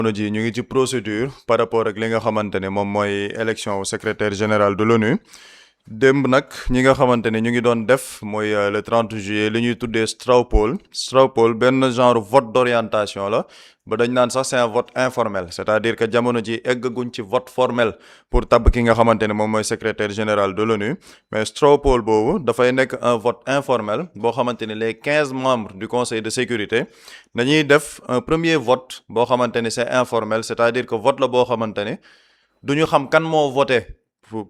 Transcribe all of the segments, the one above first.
jamono ji ñu ngi ci procédure par rapport ak li nga xamante ne moom mooy élection secrétaire général de l'ONU démb nag ñi nga xamante ne ñu ngi doon def mooy le 30 juillet li ñuy tuddee straw poll benn genre vote d'orientation la ba dañ naan sax c'est un vote informel c'est-à-dire que jamono ji eggaguñ ci vote formel pour tabb ki nga xamante ne moom mooy secrétaire général de l'ONU mais straw poll boobu dafay nekk un vote informel boo xamante ne les 15 membres du conseil de sécurité dañuy def un premier vote boo xamante ne c'est informel c'est-à-dire que vote la boo xamante ne duñu xam kan moo voté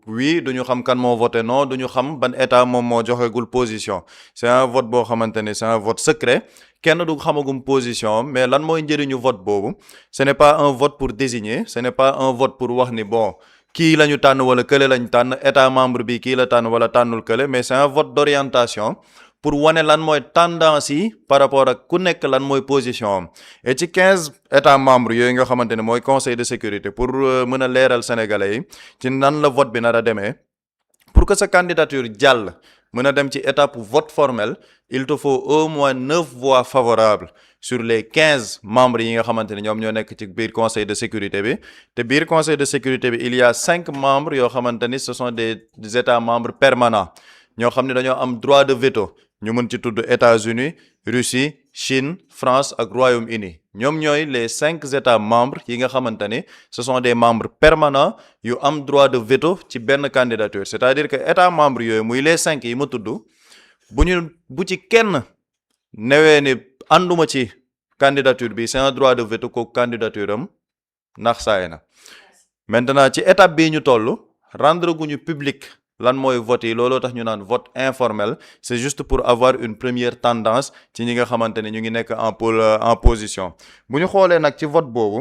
oui duñu xam kan moo voté non duñu xam ban état moom moo joxegul position c'est un vote boo xamante ne c'est un vote secret kenn du xamagum position mais lan mooy njëriñu vote boobu ce n'est pas un vote pour désigner ce n'est pas un vote pour wax ni bon kii la ñu tànn wala kële la ñu tànn état membre bi kii la tànn wala tànnul kële mais c'est un vote d'orientation pour wane lan mooy tendance yi par rapport ak ku nekk lan mooy position am et ci 15 états membres yooyu nga xamante ne mooy conseil de sécurité pour mën a leeral sénégalais yi ci nan la vote bi nar a demee pour que sa candidature jàll mën a dem ci étape vote formel il te faut au moins 9 voix favorables sur les 15 membres yi nga xamante ne ñoom ñoo nekk ci biir conseil de sécurité bi te biir conseil de sécurité bi il y a 5 membres yoo xamante ni ce sont des états membres permanents ñoo xam ne dañoo am droit de veto ñu mën ci tudd États-Unis Russie Chine France ak Royaume-Uni ñoom ñooy les 5 états membres yi nga xamante ni ce sont des membres permanents yu am droit de veto ci benn candidature c'est-à-dire que états membres yooyu muy les 5 yi ma tudd bu ci kenn newee ni ànduma ci candidature bi c'est un droit de veto ko candidature am ndax saay na maintenant ci étape bii ñu toll rendre guñu public lan mooy vote yi looloo tax ñu naan vote informel c'est juste pour avoir une première tendance ci ñi nga xamante ne ñu ngi nekk en position bu ñu xoolee nag ci vote boobu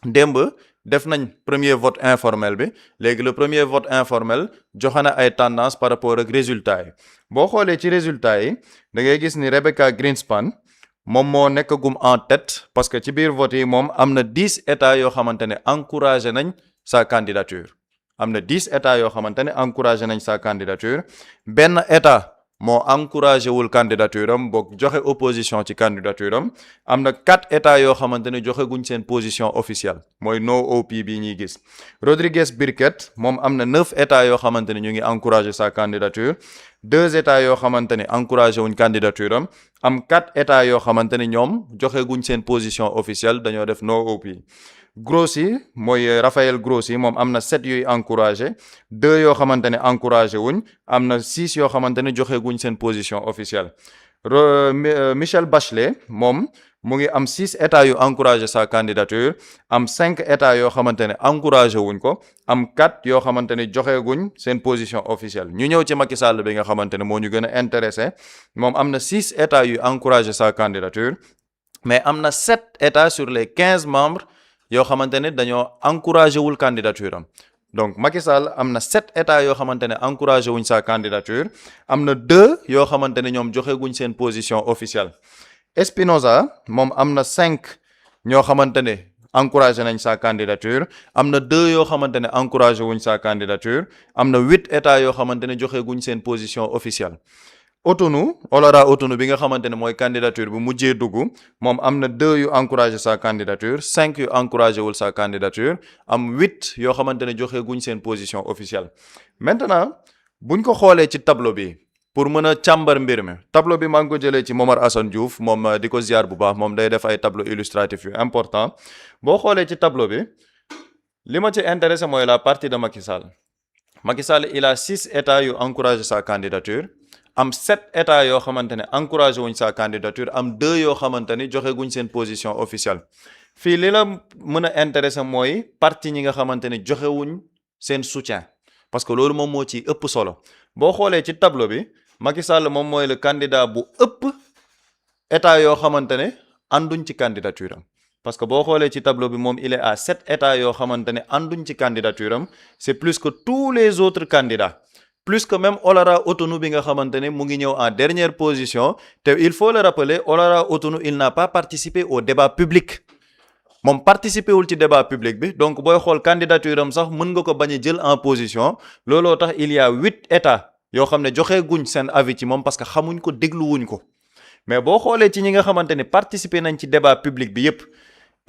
démb def nañ premier vote informel bi léegi le premier vote informel joxe na ay tendance par rapport ak résultats yi boo xoolee ci résultats yi da ngay gis ni Rebecca Greenspan moom moo nekkagum en tête parce que ci biir vote yi moom am na 10 états yoo xamante ne encouragé nañ sa candidature am na 10 états yoo xamante ne encouragé nañ sa candidature benn état moo encouragé wul candidature am boog joxe opposition ci candidature am na 4 états yoo xamante ne joxe guñ seen position officielle mooy no OP bii ñuy gis Rodriguez Birket moom am na 9 états yoo xamante ne ñu ngi encouragé sa candidature 2 états yoo xamante ne encouragé wuñ candidature am 4 états yoo xamante ne ñoom joxe guñ seen position officielle dañoo def no OP Grossi mooy Raphaël Grossi moom am na 7 yuy encouragé 2 yoo xamante ne encouragé wuñ am na 6 yoo xamante ne joxe guñ seen position officielle Michelle Bachelet moom mu ngi am 6 états yu encouragé sa candidature am 5 états yoo xamante ne encouragé wuñ ko am 4 yoo xamante ne joxe guñ seen position officielle ñu ñëw ci Macky Sall bi nga xamante ne moo ñu gën a intéressé moom am na 6 états yu encouragé sa candidature mais am na 7 états sur les 15 membres yoo xamante ne dañoo encouragé wul candidature am donc Macky Sall am na 7 états yoo xamante ne encouragé wuñ sa candidature am na 2 yoo xamante ne ñoom joxe guñ seen position officielle Espinoza moom am na 5 ñoo xamante ne encouragé nañ sa candidature am na 2 yoo xamante ne encouragé wuñ sa candidature am na 8 états yoo xamante ne joxe guñ seen position officielle Olara Otonu bi nga xamante ne mooy candidature bu mujjee dugg moom am na 2 yu encouragé sa candidature 5 yu encouragé wul sa candidature am 8 yoo xamante ne joxe guñ seen position officielle maintenant buñ ko xoolee ci tableau bi pour mën a càmbar mbir mi tableau bi maa ngi ko jëlee ci Momar Assane Diouf moom di ko ziar bu baax moom day def ay tableau illustratif yu important boo xoolee ci tableau bi li ma ci intéressé mooy la partie de Macky Sall il a 6 états yu encouragé sa candidature am 7 états yoo xamante ne encouragé wuñ sa candidature am 2 yoo xamante ni joxe guñ seen position officielle fii li la mën a intéressé mooy parti ñi nga xamante ne joxe wuñ seen soutien parce que loolu moom moo ci ëpp solo boo xoolee ci tableau bi Macky Sall moom mooy le candidat bu ëpp état yoo xamante ne ànduñ ci candidature am parce que boo xoolee ci tableau bi moom il est à 7 états yoo xamante ne ànduñ ci candidature am c'est plus que tous les autres candidats plus que même Olara Otonu bi nga xamante ne mu ngi ñëw en dernière position te il faut le rappeler Olara Otonu il n'a pas participé au débat public moom participé wul ci débat public bi donc booy xool candidature am sax mën nga ko bañ a jël en position looloo tax il y a 8 états yoo xam ne joxe guñ seen avis ci moom parce que xamuñ ko dégluwuñ ko mais boo xoolee ci ñi nga xamante ne participé nañ ci débat public bi yépp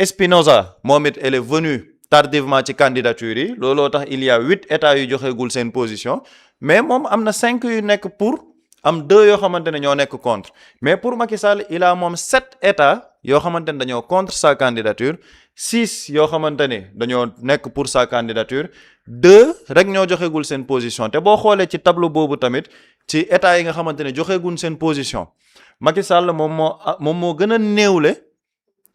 Espinosa moom it elle est venue tardivement ci candidature yi looloo tax il y a 8 états yu joxeegul seen position mais moom am na 5 yu nekk pour am 2 yoo xamante ne ñoo nekk contre mais pour Macky Sall il a moom 7 états yoo xamante ne dañoo contre sa candidature 6 yoo xamante ne dañoo nekk pour sa candidature 2 rek ñoo joxeegul seen position te boo xoolee ci tableau boobu tamit ci états yi nga xamante ne joxeeguñ seen position Macky Sall moom moo gën a néewle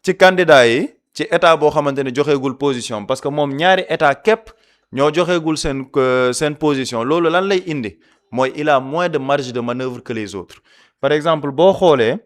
ci candidat yi ci état boo xamante ne joxeegul position parce que moom ñaari état képp ñoo joxeegul seen position loolu lan lay indi mooy il a moins de marge de manœuvre que les autres par exemple boo xoolee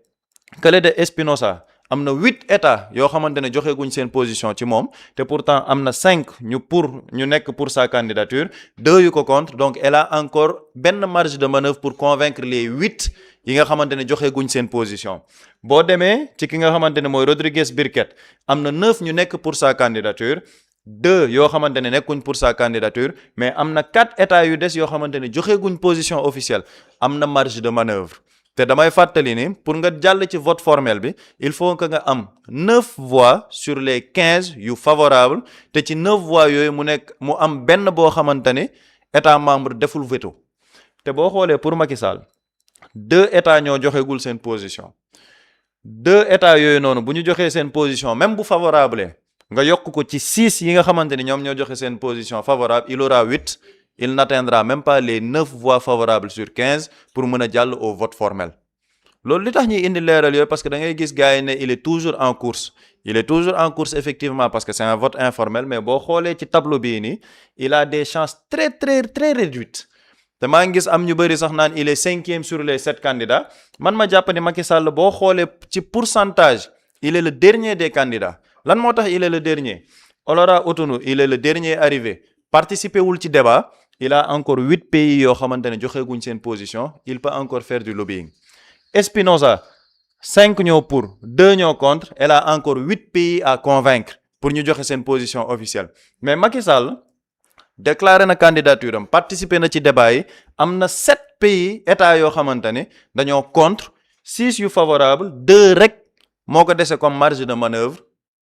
kële de Espinosa am na 8 états yoo xamante ne joxeeguñ seen position ci moom te pourtant am na 5 ñu nekk pour sa candidature 2 yu ko contre donc elle a encore benn marge de manœuvre pour convaincre les 8 yi nga xamante ne joxeeguñ seen position boo demee ci ki nga xamante ne mooy Rodrigues Birquet am na 9 ñu nekk pour sa candidature 2 yoo xamante ne nekkuñ pour sa candidature mais am na 4 états yu des yoo xamante ne joxeeguñ position officielle am na marge de manœuvre te damay fàttali ni pour nga jàll ci vote formel bi il faut que nga am 9 voix sur les 15 yu favorable te ci 9 voix yooyu mu am benn boo xamante ne état membre deful veto te boo xoolee pour Macky Sall 2 états ñoo joxeegul seen position 2 états yooyu noonu bu ñu joxee seen position même bu favorable nga yokk ko ci 6 yi nga xamante ni ñoom ñoo joxe seen position favorable il aura 8 il n'atteindra même pas les 9 voix favorables sur 15 pour mën a jàll au vote formel loolu li tax ñuy indi leeral yooyu parce que da ngay gis gars yi ne il est toujours en course effectivement parce que c'est un vote informel mais boo xoolee ci tableau bii nii il a des chances très très très réduites te maa ngi gis am ñu bëri sax naan il est 5e sur les 7 candidats man ma jàpp ni Macky Sall boo xoolee ci pourcentage il est le dernier des candidats lan moo tax il est le dernier Olora Otonu il est le dernier arrivé participer wul ci débat il a encore 8 pays yoo xamante ne joxeeguñ seen position il peut encore faire du lobbying Espinosa 5 ñoo pour 2 ñoo contre elle a encore 8 pays à convaincre pour ñu joxe seen position officielle mais Macky Sall déclaré na candidature am participer na ci débat yi am na 7 pays états yoo xamante ne dañoo contre 6 yu favorable 2 rek moo ko dese comme marge de manœuvre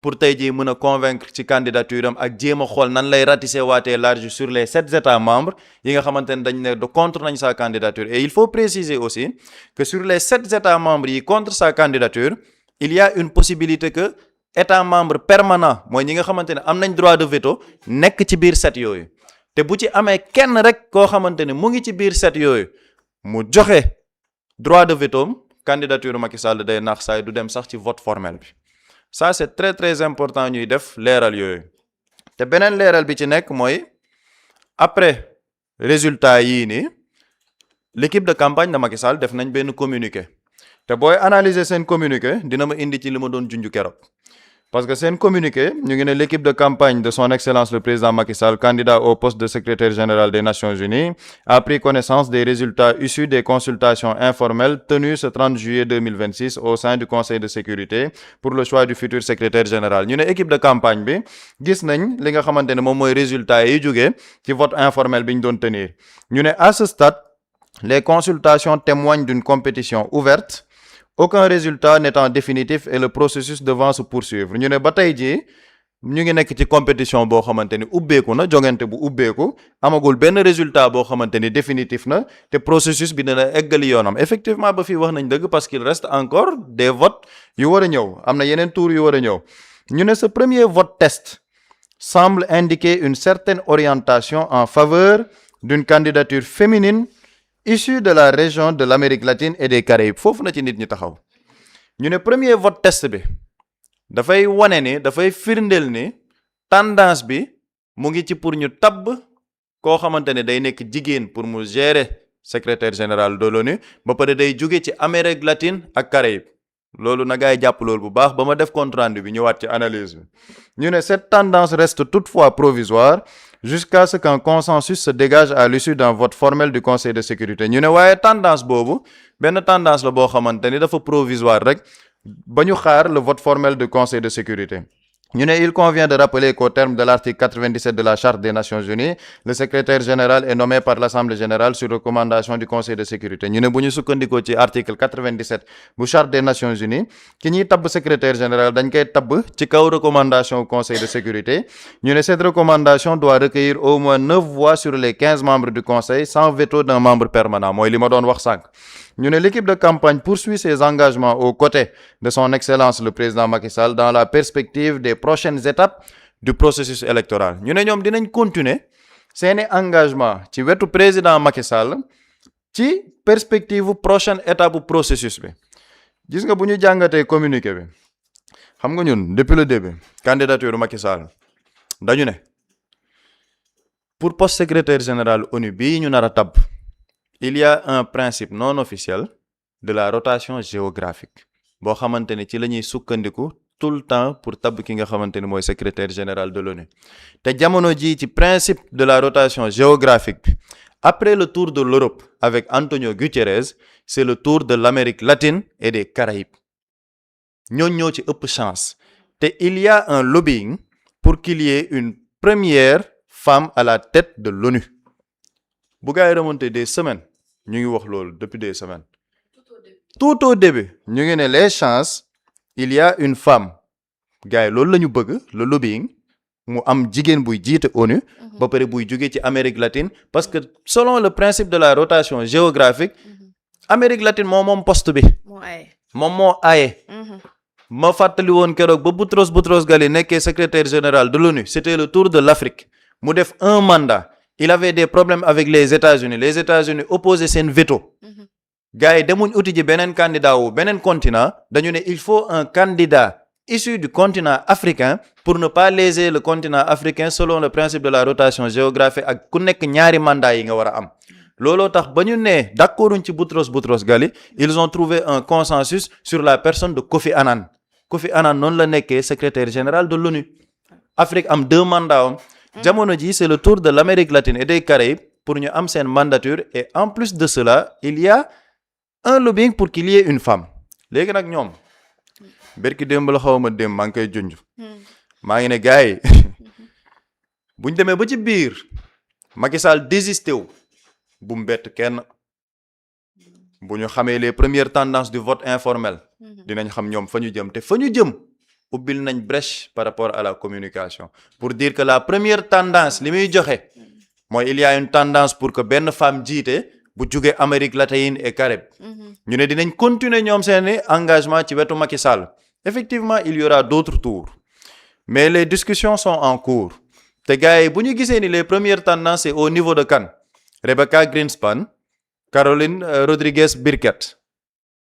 pour tey jii mën a convaincre ci candidature am ak jéem a xool nan lay ratisser waatee large sur les 7 états membres yi nga xamante ne dañ ne de contre nañ sa candidature et il faut préciser aussi que sur les 7 états membres yi contre sa candidature il y a une possibilité que état membre permanent mooy ñi nga xamante ne am nañ droit de veto nekk ci biir 7 yooyu te bu ci amee kenn rek koo xamante ne mu ngi ci biir 7 yooyu mu joxe droit de veto am candidature Macky Sall day naax saay du dem sax ci vote formel bi ça c'est très très important ñuy def leeral yooyu te beneen leeral bi ci nekk mooy après résultat yii nii l'équipe de campagne de Macky Sall def nañ benn communiqué te booy analyser seen communiqué dina ma indi ci li ma doon junj keroog parce que seen communiqué ñu ngi ne l'équipe de campagne de son excellence le président Macky Sall candidat au poste de secrétaire général des Nations Unies a pris connaissance des résultats issus des consultations informelles tenues ce 30 juillet 2026 au sein du Conseil de sécurité pour le choix du futur secrétaire général ñu ne équipe de campagne bi gis nañ li nga xamante ne moom mooy résultats yi jógee ci vote informel bi ñu doon tenir ñu ne à ce stade les consultations témoignent d'une compétition ouverte aucun résultat n'étant définitif et le processus devant se poursuivre ñu ne ba tey jii ñu ngi nekk ci compétition boo xamante ni ubbeeku na jongante bu ubbeeku amagul benn résultat boo xamante ni définitif na te processus bi dina eggali yoonam effectivement ba fii wax nañ dëgg parce qu'il reste encore des votes yu war a ñëw am na yeneen tour yu war a ñëw ñu ne ce premier vote test semble indiquer une certaine orientation en faveur d'une candidature féminine issue de la région de l'Amérique latine et des Caraïbes foofu na ci nit ñi taxaw ñu ne premier vote test bi dafay wane ni dafay firndeel ni tendance bi mu ngi ci pour ñu tabb koo xamante ne day nekk jigéen pour mu gérer secrétaire général de l'ONU ba pare day jóge ci Amérique latine ak Caraïbes loolu na gaay jàpp loolu bu baax ba ma def compte rendu bi ñëwaat ci analyse bi ñu ne cette tendance reste toutefois provisoire jusqu'à ce qu'un consensus se dégage à l'issue d'un vote formel du Conseil de sécurité ñu ne waaye tendance boobu benn tendance la boo xamante ni dafa provisoire rek ba ñu xaar le vote formel du Conseil de sécurité Il convient de rappeler qu'au terme de l'article 97 de la Charte des Nations Unies, le secrétaire général est nommé par l'Assemblée générale sur recommandation du Conseil de sécurité. Ñu ne bu ñu sukkandikoo ci article 97 bu Charte des Nations Unies ki ñuy tabb secrétaire général dañ koy tabb ci kaw recommandation du Conseil de sécurité. Ñu ne cette recommandation doit recueillir au moins 9 voix sur les 15 membres du Conseil sans veto d'un membre permanent. Mooy li ma doon wax sànq. L'équipe de campagne poursuit ses engagements aux côtés de son Excellence le président Macky Sall dans la perspective des prochaines étapes du processus électoral. Ñoom dinañ continuer seeni engagement ci wetu président Macky Sall ci perspective prochaine étape bu processus bi. Gis nga bu ñu jàngatee communiqué bi xam nga ñun depuis le début candidature Macky Sall dañu ne pour poste secrétaire général ONU bii ñu nar a tabb il y a un principe non officiel de la rotation géographique boo xamante ne ci la ñuy sukkandiku tout le temps pour tabb ki nga xamante ne mooy secrétaire général de l'ONU te jamono ji ci principe de la rotation géographique bi après le tour de l'Europe avec Antonio Guterres c'est le tour de l'Amérique latine et des Caraïbes ñoo ci ëpp chance te il y a un lobbying pour qu'il y ait une première femme à la tête de l'ONU bu gars yi remonté des semaines ñu ngi wax loolu depuis des semaines tout au début ñu ngi ne les chances il y a une femme gars yi loolu la ñu bëgg le lobbying mu am jigéen buy jiite ONU ba pare buy jóge ci Amérique latine parce que selon le principe de la rotation géographique Amérique latine moom poste bi moom moo aaye ma fàttali woon keroog ba Boutros Ghali nekkee secrétaire général de l'ONU c'était le tour de l'Afrique mu def un mandat il avait des problèmes avec les États-Unis opposé seen veto gars yi demuñ uti ji beneen candidat wu beneen continent dañu ne il faut un candidat issu du continent africain pour ne pas léser le continent africain selon le principe de la rotation géographique ak ku nekk ñaari mandat yi nga war a am looloo tax ba ñu ne d'accorduñ ci Boutros Ghali ils ont trouvé un consensus sur la personne de Kofi Annan noonu la nekkee secrétaire général de l'ONU Afrique am 2 mandats jamono ji c'est le tour de l'Amérique latine et des Caraïbes pour ñu am seen mandature et en plus de cela il y a un lobbying pour qu'il y ait une femme léegi nag ñoom berki démb la xaw ma démb maa ngi koy junj maa ngi ne gars yi buñ demee ba ci biir Macky Sall désisté wu bu mu bett kenn bu ñu xamee les premières tendances du vote informel dinañ xam ñoom fa ñu jëm te fa ñu jëm ubbil nañ brèche par rapport à la communication pour dire que la première tendance li muy joxe mooy il y a une tendance pour que benn femme jiite bu jóge Amérique latine et Caraïbes ñu ne dinañ continuer ñoom seeni engagement ci wetu Macky Sall effectivement il y aura d'autres tours mais les discussions sont en cours te gars yi bu ñu gisee ni les premières tendances c'est au niveau de Kane Rebecca Greenspan Caroline Rodriguez Birkett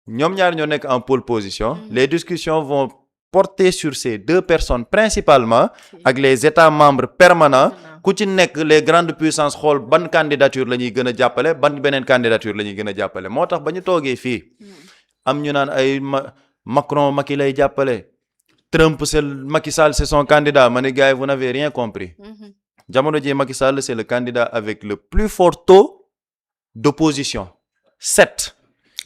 ñoom ñaar ñoo nekk en pole position les discussions vont porter sur ces 2 personnes principalement ak les États membres permanents ku ci nekk les grandes puissances xool ban candidature la ñuy gën a jàppale ban beneen candidature la ñuy gën a jàppale moo tax ba ñu toogee fii am ñu naan ay Macron Macky lay jàppale Trump c'est Macky Sall c'est son candidat ma ne gars yi vous n'avez rien compris jamono ji Macky Sall c'est le candidat avec le plus fort taux d'opposition 7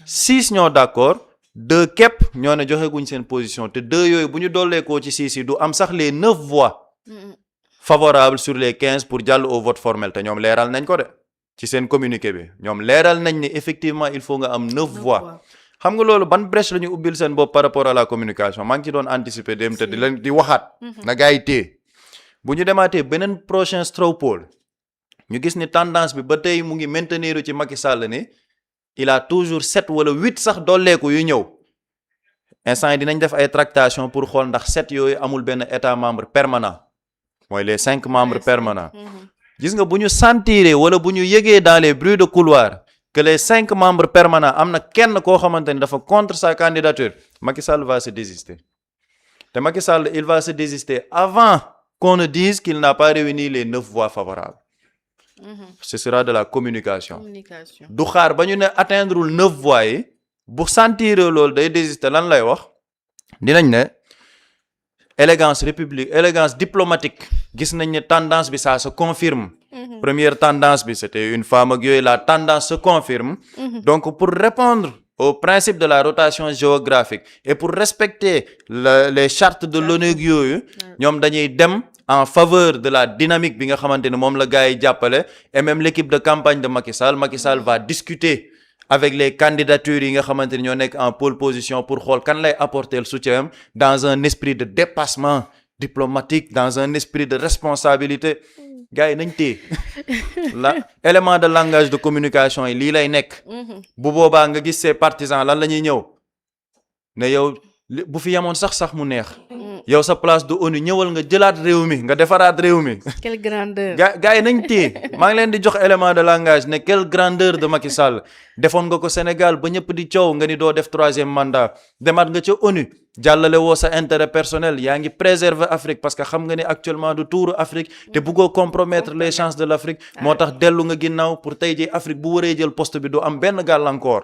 6 ñoo d'accord 2 képp ñoo ne joxe guñ seen position te 2 yooyu bu ñu dolleekoo ci 6 yi du am sax les 9 voix favorables sur les 15 pour jàll au vote formel te ñoom leeral nañ ko de ci seen communiqué bi ñoom leeral nañ ne effectivement il faut nga am 9 voix xam nga loolu ban brèche la ñu ubbil seen bopp par rapport à la communication maa ngi ci doon anticiper dem te di leen di waxaat na gars yi téye bu ñu demaatee beneen prochain straw poll ñu gis ni tendance bi ba tey mu ngi maintenir ci Macky Sall ni il a toujours 7 wala 8 sax dolleeku yu ñëw instant yi dinañ def ay tractation pour xool ndax 7 yooyu amul benn état membre permanent mooy les 5 membres permanents gis nga bu ñu sentiree wala bu ñu yëgee dans les bruits de couloir que les 5 membres permanents am na kenn koo xamante ni dafa contre sa candidature Macky Sall va se désister te Macky Sall il va se désister avant qu'on ne dise qu'il n'a pas réuni les 9 voix favorables ce sera de la communication du xaar ba ñu ne atteindreul 9 voix yi bu sentir loolu day désister lan lay wax dinañ ne élégance diplomatique gis nañ ne tendance bi ça se confirme première tendance bi c'était une femme ak yooyu la tendance se confirme donc pour répondre au principe de la rotation géographique et pour respecter les chartes de l'ONU yooyu ñoom dañuy dem en faveur de la dynamique bi nga xamante ne moom la gars yi jàppale et même l'équipe de campagne de Macky Sall va discuter avec les candidatures yi nga xamante ni ñoo nekk en pole position pour xool kan lay apporter le soutien dans un esprit de dépassement diplomatique dans un esprit de responsabilité gars yi nañ téye la élément de langage de communication yi lii lay nekk bu boobaa nga gis ces partisans lan la ñuy ñëw ne yow bu fi yemoon sax mu neex yow sa place de ONU ñëwal nga jëlaat réew mi nga defaraat réew mi. quelle grandeur. gars yi nañ téye maa ngi leen di jox élément de langage ne quelle grandeur de Macky Sall defoon nga ko Sénégal ba ñëpp di coow nga ni doo def 3e mandat demaat nga ca ONU jàllale woo sa intérêt personnel yaa ngi préserver Afrique parce que xam nga ni actuellement du tuuru Afrique te bëggoo compromettre les chances de l'Afrique moo tax dellu nga ginnaaw pour tey jii Afrique bu waree jël poste bi du am benn gàllankoor.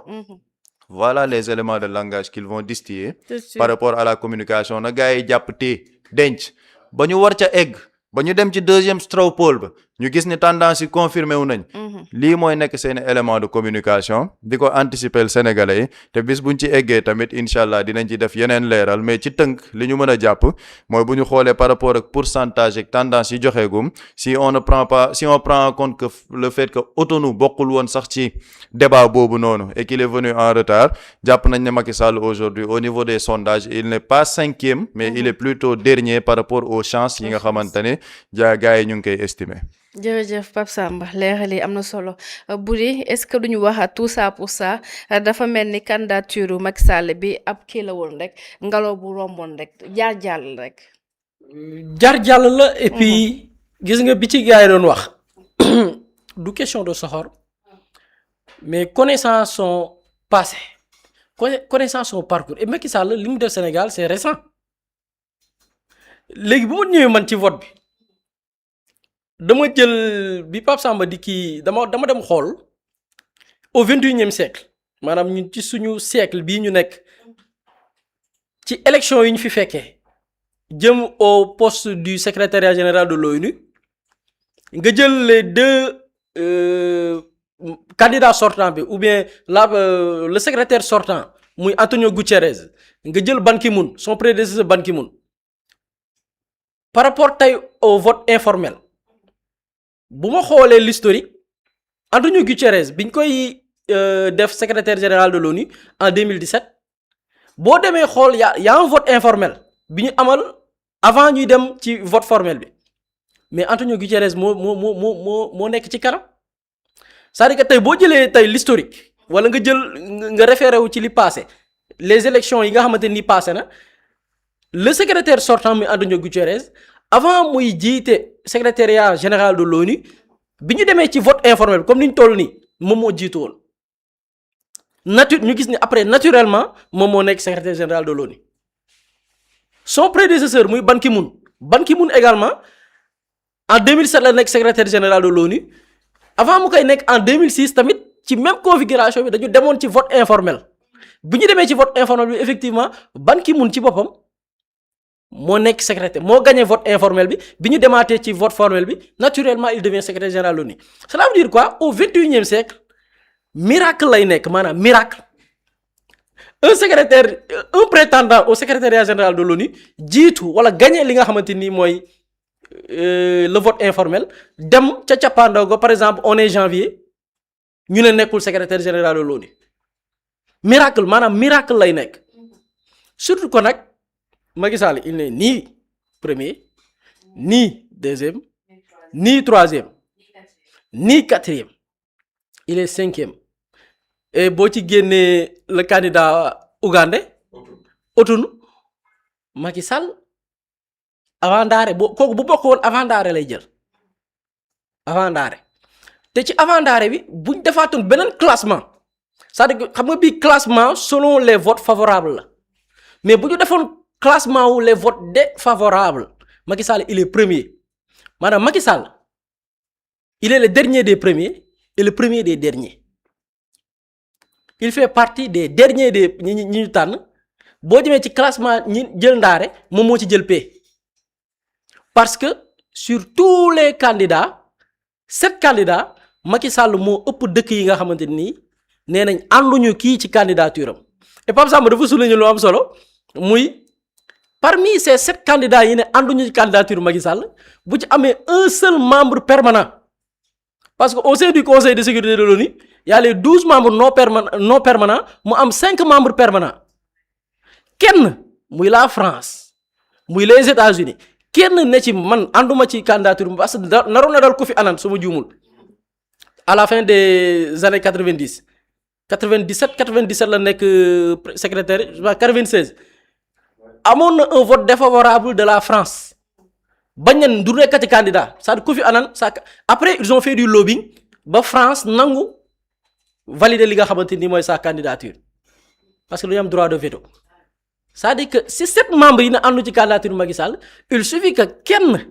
Voilà les éléments de langage qu'ils vont distiller par rapport à la communication na gars yi jàpp te denc ba ñu war ca egg ba ñu dem ci 2e straw poll ba ñu gis ni tendance yi confirmé wu nañ lii mooy nekk seen élément de communication di ko anticiper le Sénégalais yi te bis buñ ci eggee tamit incha allah dinañ ci def yeneen leeral mais ci tënk li ñu mën a jàpp mooy bu ñu xoolee par rapport ak pourcentage ak tendance yi joxeegum si on prend en compte que le fait que Otonu bokkul woon sax ci débat boobu noonu et qu'il est venu en retard jàpp nañ ne Macky Sall aujourd'hui au niveau des sondages il n'est pas 5e mais il est plutôt dernier par rapport aux chances yi nga xamante ne gars yi ñu ngi koy estimer. jërëjëf Pape Samba leeral yi am na solo Boury est-ce que duñu wax tout ça pour ça dafa mel ni candidature Macky Sall bi ab kii la woon rek ngelaw bu romboon rek jaar jàll rek. jaar jàll la et puis gis nga bi ci gars yi doon wax du question de soxor mais connaissant son passé connaissant son parcours et Macky Sall li mu def Sénégal c'est récent léegi bu ma ñëwee man ci vote bi. dama jël bi Pape Samba di kii dama dem xool au 21e siècle maanaam ñun ci suñu siècle bii ñu nekk ci élection yi ñu fi fekkee jëm au poste du secrétariat général de l'ONU nga jël les 2 candidats sortants bi ou bien le secrétaire sortant muy Antonio Guterres nga jël Ban Ki-moon son prédécesseur Ban Ki-moon par rapport tey au vote informel. bu ma xoolee l'historique Antonio Guterres biñ koy def secrétaire général de l'ONU en 2017 boo demee xool y a un vote informel bi ñu amal avant ñuy dem ci vote formel bi mais Antonio Guterres moo nekk ci kanam c'est-à-dire que tey boo jëlee tey l'historique wala nga référé wu ci li passé les élections yi nga xamante ni passé na le secrétaire sortant muy Antonio Guterres avant muy jiite secrétariat général de l'ONU bi ñu demee ci vote informel comme ni ñu toll nii moom moo jiitu woon ñu gis ni après naturellement moom moo nekk secrétaire général de l'ONU son prédécesseur muy Ban Ki-moon également en 2007 la nekk secrétaire général de l'ONU avant mu koy nekk en 2006 tamit ci même configuration bi dañu demoon ci vote informel bi ñu demee ci vote informel bi effectivement Ban Ki-moon ci boppam. moo nekk secrétaire moo gagné vote informel bi ñu demaatee ci vote formel bi naturellement il devient secrétaire général de l'ONU cela veut dire quoi au 21e siècle miracle lay nekk maanaam miracle un prétendant au secrétariat général de l'ONU jiitu wala gagné li nga xamante ni mooy le vote informel dem ca cappaandaw ga par exemple on est janvier ñu ne nekkul secrétaire général de l'ONU miracle maanaam miracle lay nekk surtout que nag Macky Sall il n'est ni premier ni deuxième ni troisième ni quatrième il est 5e et boo ci génnee le candidat ougandais Otonu Macky Sall avant Ndaare kooku bu bokkoon avant Ndaare lay jël avant Ndaare te ci avant Ndaare bi buñ defaatoon beneen classement c'est-à-dire que xam nga bii classement selon les votes favorables la mais bu ñu defoon classement wu les votes défavorables Macky Sall il est premier maanaam Macky Sall il est le dernier des premiers et le premier des derniers il fait partie des derniers des ñi ñu tànn boo jëmee ci classement ñi jël Ndaare moom moo ci jël P parce que sur tous les candidats 7 candidats Macky Sall moo ëpp dëkk yi nga xamante nii nee nañ ànduñu kii ci candidature am et Pape Samba dafa souligner lu am solo muy parmi ces 7 candidats yi ne ànduñu ci candidature Macky Sall bu ci amee un seul membre permanent parce que au sein du conseil de sécurité de l'ONU y a les 12 membres non permanents mu am 5 membres permanents kenn muy la France muy les États-Unis kenn ne ci man ànduma ci candidature parce que naroon na dal Kofi Annan su ma juumul à la fin des années 90 97 la nekk secrétaire 96 amoon na un vote défavorable de la France bañ nañ du nekkati candidat c'est-à-dire Kofi Annan après ils ont fait du lobbying ba France nangu valider li nga xamante ni mooy sa candidature parce que lu ñu am droit de veto c'est-à-dire que si 7 membres yi na àndu ci candidature Macky Sall il suffit que kenn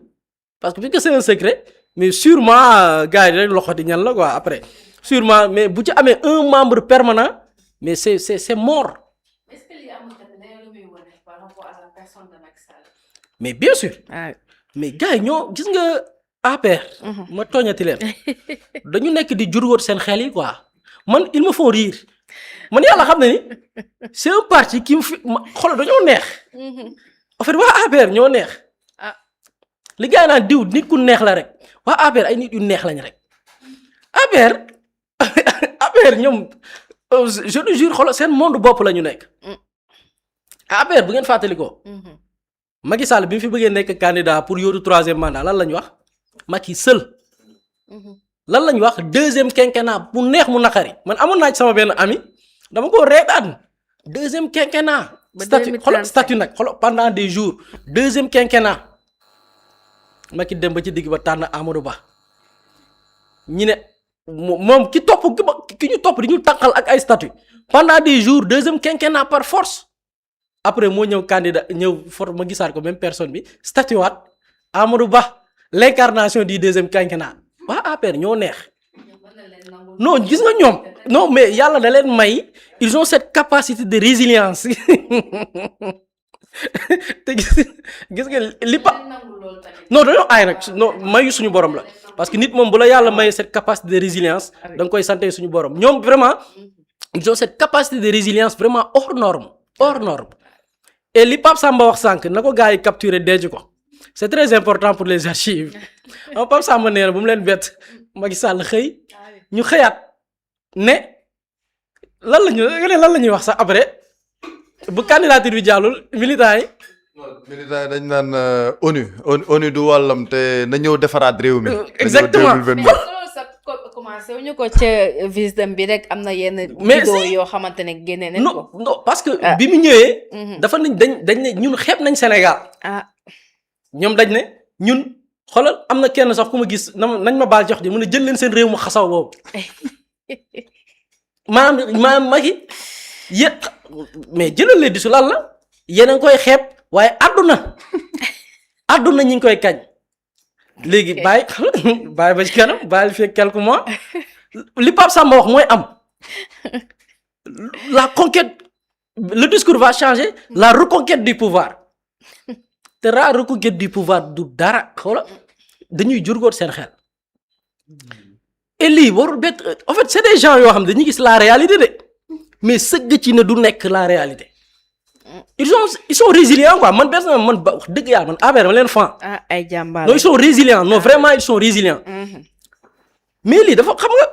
parce que puisque c'est un secret mais sûrement gars yi rek loxo di ñan la quoi après sûrement mais bu ci amee un membre permanent mais c'est mort. Est-ce que li amul tamit lu muy wane par rapport à la personne de Macky Sall. mais bien sûr. mais gars yi ñoo gis nga APR. ma tooñati leen dañu nekk di jurgóot seen xel yi quoi man ils me font rire man yàlla xam na ni c'est un parti qui me fi xool dañoo neex. en fait waa APR ñoo neex. li gars yi naan diw nit ku neex la rek waa APR ay nit yu neex lañ rek APR ñoom je te jure xoolal seen monde bopp la ñu nekk. APR bu ngeen fàttali ko. Macky Sall bi mu fi bëggee nekk candidat pour yóotu 3e mandat lan la ñu wax Macky seul. lan la ñu wax 2e quinquennat mu neex mu naqari man amoon naa ci sama benn ami dama ko reetaan 2e quinquennat. statut nag xoolal pendant des jours 2e quinquennat Macky dem ba ci digg ba tànn Amadou Ba ñi ne moom ki ñu topp di ñu tànqal ak ay statut pendant des jours 2e quinquennat par force. après moo ñëw candidat ñëw ma gisaat ko même personne bi statut waat Amadou Ba l'incarnation du 2e quinquennat waa APR ñoo neex non gis nga ñoom non mais yàlla da leen may ils ont cette capacité de résilience te gis nga li non dañoo aay nag non mayu suñu borom la parce que nit moom bu la yàlla may cette capacité de résilience da nga koy santé suñu borom ñoom vraiment ils ont cette capacité de résilience vraiment hors norme. Et li Pape Samba wax sànq na ko gars yi capturer denc ko c'est très important pour les archives Pape Samba nee na bu mu leen bett Macky Sall xëy ñu xëyaat ne lan la ñuy wax sax après bu candidature bi jàllul militants yi. militants yi dañ naan ONU du wàllam te na ñëw defaraat réew mi. exactement commencé wu ñu ko ca visite bi rek am na yenn. vidéo yoo xamante ne génne nañ ko. non parce que bi mu ñëwee. dafa dañ ne ñun xeeb nañ Sénégal. ñoom dañ ne ñun xoolal am na kenn sax ku ma gis nañ ma baal jox ji mu ne jël leen seen réew mu xasaw boobu maanaam Macky yéen mais jëlal leen di su lan la yéen a ngi koy xeeb waaye àdduna ñi ngi koy kañ. léegi bàyyi ba ci kanam bàyyi fi quelques mois li Pape Samba wax mooy am la conquête le discours va changer la reconquête du pouvoir te la reconquête du pouvoir du dara xoola dañuy jurgóot seen xel et lii warul bett en fait c'est des gens yoo xam ne dañuy gis la réalité de mais sëgg ci ne du nekk la réalité ils sont résilients quoi man personnellement man ba wax dëgg yàlla man affaire ma leen fan. ay jàmbaar non ils sont résilients non vraiment ils sont résilients. mais lii dafa xam nga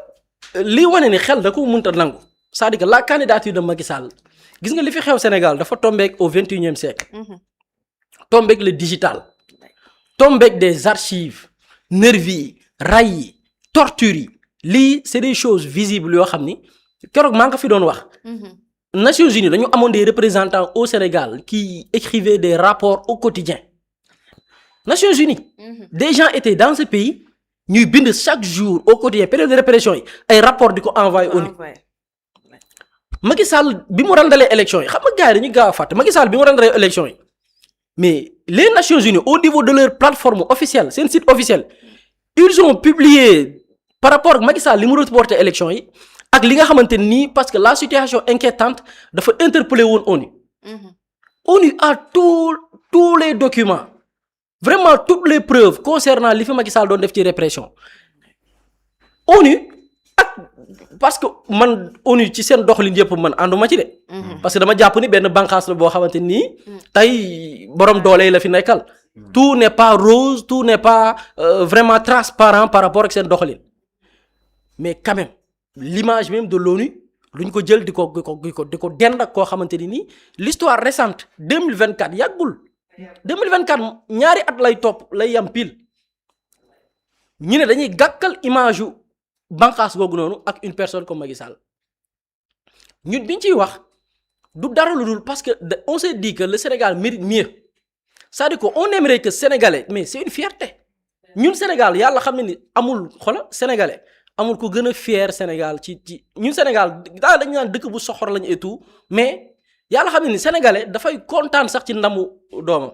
lii wane ni xel da ko mënta nangu c'est-à-dire que la candidature de Macky Sall gis nga li fi xew Sénégal dafa tombeek au 21e siècle. tombeek le digital. tombeek des archives nervis yi ray yi torture yi lii c'est des choses visibles yoo xam ni keroog maa ngi ko fi doon wax. Nations Unies dañu amoon des représentants au Sénégal qui écrivaient des rapports au quotidien. Nations Unies. Des gens étaient dans ce pays ñuy bind chaque jour au quotidien période de répression yi ay rapports di ko envoyé ONU. Macky Sall bi mu randalee élection yi xam nga gars yi dañuy gaaw a fàtte Macky Sall bi mu randalee élection yi mais les Nations Unies au niveau de leur plateforme officielle seen site officiel ils ont publié par rapport ak Macky Sall li mu reporté élection yi. ak li nga xamante nii parce que la situation inquiétante dafa interpeller woon ONU. ONU a tous les documents vraiment toutes les preuves concernant li fi Macky Sall doon def ci répression ONU ak parce que man ONU ci seen doxalin yëpp man ànduma ci de. parce que dama jàpp ni benn bànqaas la boo xamante nii tey borom doole yi la fi nekkal. tout n'est pas rose tout n'est pas vraiment transparent par rapport ak seen doxalin mais quand même l'image même de l'ONU luñ ko jël di ko dend ak koo xamante ni nii l'histoire récente 2024 yàggul 2024 ñaari at lay topp lay yam pile ñu ne dañuy gàkkal image yu bànqaas googu noonu ak une personne comme Macky Sall ñun biñ ciy wax du dara lu dul parce que on s'est dit que le Sénégal mérite mieux c'est-à-dire que on aimerait que Sénégalais mais c'est une fierté ñun Sénégal yàlla xam ne ni amul xola Sénégalais amul ko gën a fier Sénégal ci ñun Sénégal daal dañu naan dëkk bu soxor lañu et tout mais yàlla xam ne ni Sénégalais dafay kontaan sax ci ndamu doomam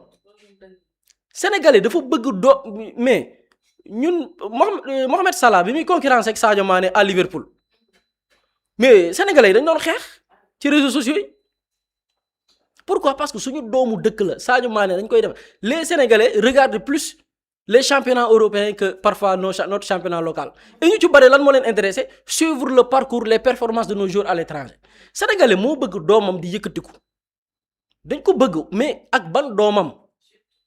Sénégalais dafa bëgg mais ñun Mohamed Salah bi muy concurrence ak Sadio Mané à Liverpool mais Sénégalais yi dañ doon xeex ci réseaux sociaux yi pourquoi parce que suñu doomu dëkk la Sadio Mané dañ koy def les Sénégalais regardent plus les championnats européens que parfois notre championnat local et ñu ci bari lan moo leen intéressé suivre le parcours les performances de nos joueurs à l'étranger Sénégalais moo bëgg doomam di yëkkatiku dañ ko bëgg mais ak ban doomam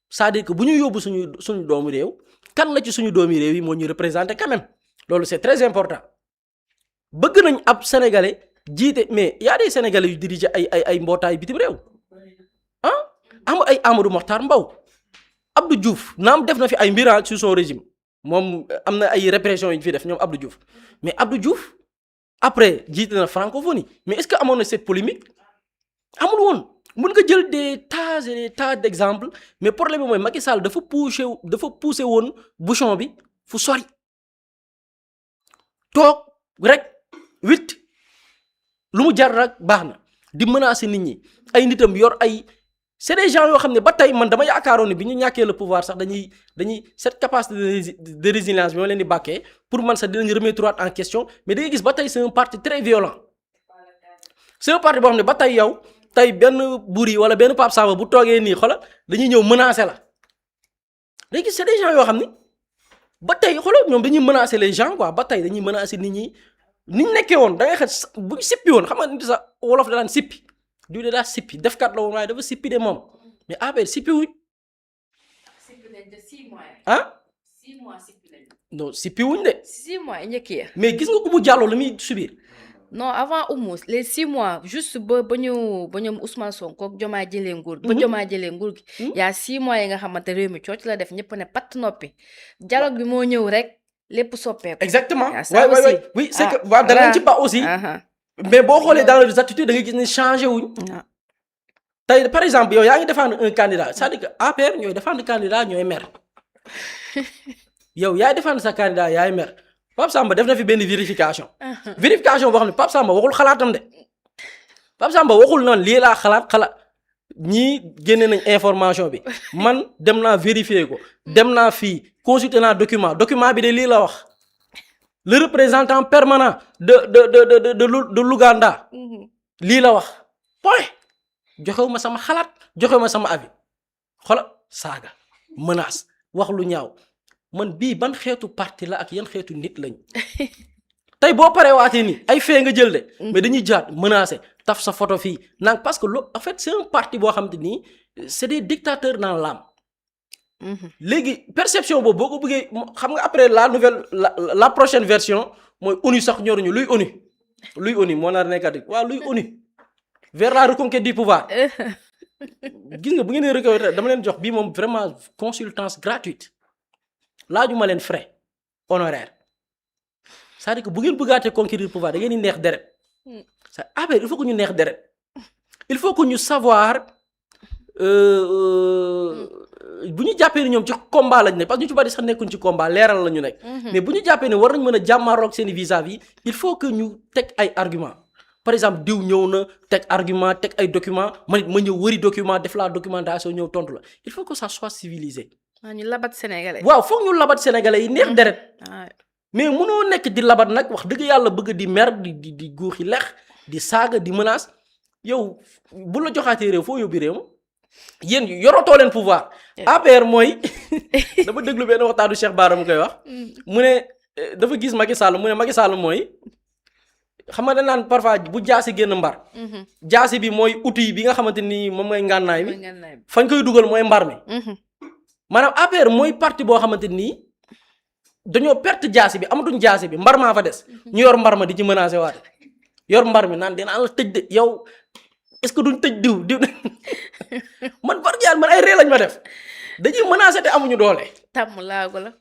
c'est-à-dire que bu ñu yóbbu suñu doomu réew kan la ci suñu doomi réew yi moo ñu représenté quand même loolu c'est très important bëgg nañ ab Sénégalais jiite mais y a des Sénégalais yu dirigé ay mbootaay bitim réew ay Amadou Mokhtar Mbow Abdou Diouf naam def na fi ay mbir sur son régime moom am na ay répression yu ñu fi def ñoom Abdou Diouf mais Abdou Diouf après jiite na francophonie mais est-ce que amoon na cette polémique amul woon mën nga jël des tas et des tas d'exemples mais problème bi mooy Macky Sall dafa poussé woon bouchon bi fu sori toog rek lu mu jar rek baax na di menacer nit ñi ay nitam yor ay c'est des gens yoo xam ne ba tey man dama yaakaaroon ne bi ñu ñàkkee le pouvoir sax dañuy cette capacité de résilience bi ma leen di bàkkee pour man sax dinañ remettre en question mais da ngay gis ba tey c'est un parti très violent c'est un parti boo xam ne ba tey yow tey benn Boury wala benn Pape Samba bu toogee nii xoolal dañuy ñëw menacer la day gis c'est des gens yoo xam ni ba tey xoolal ñoom dañuy menacer les gens quoi ba tey dañuy menacer nit ñi ni ñu nekkee woon da ngay xet bu ñu sippi woon xam nga nit sax wolof da daan sippi du daa sippi defkat la woon waaye dafa sippi de moom mais affaire sippi wuñ. sippi nañ de 6 mois. ah 6 mois sippi nañ. non sippi wuñ de. 6 mois njëkk ya. mais gis nga Oumou Diallo la muy subir. non avant Oumou les 6 mois juste ba ñoom Ousmane Sonko ak Diomaye jëlee nguur gi. ba Diomaye jëlee nguur gi. y a 6 mois yi nga xamante réew mi cooc la def ñëpp ne patt noppi dialogue bi moo ñëw rek lépp soppeeku. exactement ça aussi oui c'est que waaw danañ ci ba aussi. mais boo xoolee dans les attitudes da ngay gis ne changé wuñ. tey par exemple yow yaa ngi défendre un candidat c'est-à-dire que APR ñooy défendre candidat ñooy mer yow yaay défendre sa candidat yaay mer Pape Samba def na fi benn vérification. vérification boo xam ne Pape Samba waxul xalaatam de Pape Samba waxul noonu lii laa xalaat ñii génne nañ information bi man dem naa vérifier ko dem naa fii consulter naa document bi de lii la wax. le représentant permanent de l'Ouganda lii la wax point joxewu ma sama xalaat joxewu ma sama avis xola saaga menace wax lu ñaaw man bii ban xeetu parti la ak yan xeetu nit lañ tey boo paree waatee nii ay fee nga jël de mais dañuy jaat menacer taf sa photo fii naan parce que en fait c'est un parti boo xam te nii c'est des dictateurs dans l'âme. léegi perception boobu boo ko bëggee xam nga après la prochaine version mooy ONU sax ñoruñu luy ONU moo nar nekkat waaw luy ONU vers la reconquête du pouvoir gis nga bu ngeen reconquête dama leen jox bii moom vraiment consultance gratuite laajuma leen frais honoraire c'est-à-dire que bu ngeen bëggaatee conquérir pouvoir da ngeen di neex deret il faut que ñu neex deret il faut que ñu savoir bu ñu jàppee ni ñoom ci combat lañ ne parce que ñu ci bari sax nekkuñ ci combat leeral la ñu nekk. mais bu ñu jàppee ne war nañ mën a jàmmaaroog seen i vis-à-vis il faut que ñu teg ay argument par exemple diw ñëw na teg argument teg ay document ma ñëw wëri document def la documentation ñëw tontu la il faut que ça soit civilisé. ñu labat sénégalais. waaw foog ñu labat sénégalais yi neex deret mais mënoo nekk di labat nag wax dëgg yàlla bëgg di mer di guuxi lex di saaga di menace yow bu la joxaatee réew foo yóbbi réew ma yéen yorotoo leen pouvoir. APR mooy dama déglu benn waxtaanu Cheikh Bara mu koy wax. mu ne dafa gis Macky Sall mu ne Macky Sall mooy xam nga dañ naan parfois bu jaasi génn mbar. jaasi bi mooy outil bi nga xamante ni moom mooy ngànnaay bi. fañ koy dugal mooy mbar mi. maanaam APR mooy parti boo xamante ni dañoo perte jaasi bi amatuñ jaasi bi mbar maa fa des. ñu yor mbar ma di ci menacé waate yor mbar mi naan dinaa la tëj de yow est-ce que duñ tëj diw man barke yàlla man ay ree lañ ma def dañuy menacé te amuñu doole. tàmm laago la.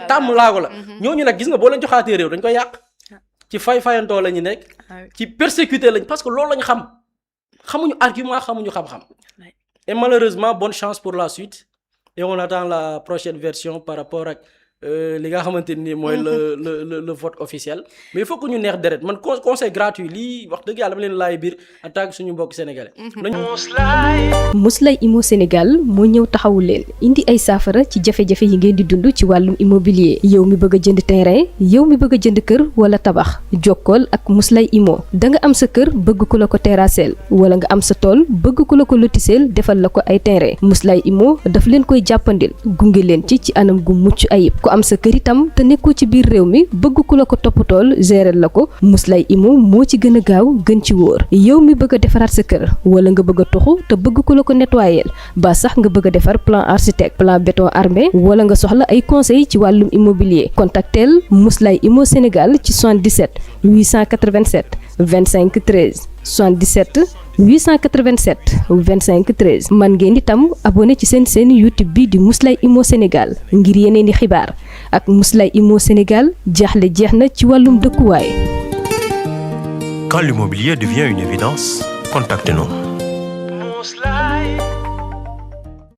tàmm laago la. ñooñu nag gis nga boo leen joxaatee réew dañ koy yàq. ci fayantoo la ñu nekk. ci persécuté lañ parce que loolu lañ xam xamuñu argument xamuñu xam-xam. et malheureusement bonne chance pour la suite et on attend la prochaine version par rapport ak li nga xamante ni mooy le vote officiel mais il faut que ñu neex deret man conseil gratuit lii wax dëgg yàlla dama leen laay biir en tant que suñu mbokk sénégalais. Muslay Immo Sénégal moo ñëw taxawu leen indi ay saafara ci jafe-jafe yi ngeen di dund ci wàllum immobilier yow mi bëgg a jënd terrain yow mi bëgg a jënd kër wala tabax jokkool ak Muslay Immo da nga am sa kër bëgg ku la ko terrasseel wala nga am sa tool bëgg ku la ko lotiseel defal la ko ay terrain Muslay Immo daf leen koy jàppandil gunge leen ci anam gu mucc ayib. am sa kër itam te nekkoo ci biir réew mi bëgg ku la ko toppatool gérer la ko Muslay Immo moo ci gën a gaaw gën ci wóor yow mi bëgg a defaraat sa kër wala nga bëgg a toxu te bëgg ku la ko nettoyer ba sax nga bëgg a defar plan architecte plan béton armé wala nga soxla ay conseil ci wàllum immobilier contactel Muslay Immo Sénégal ci 77 887 25 13 77 887 25 13 man ngeen itam abonné ci seen YouTube bi di Muslay Immo Sénégal ngir yeneen i xibaar ak Muslay Immo Sénégal jaaxle jeex na ci wàllum dëkkuwaay. Quand l'immobilier devient une évidence, contactez-nous.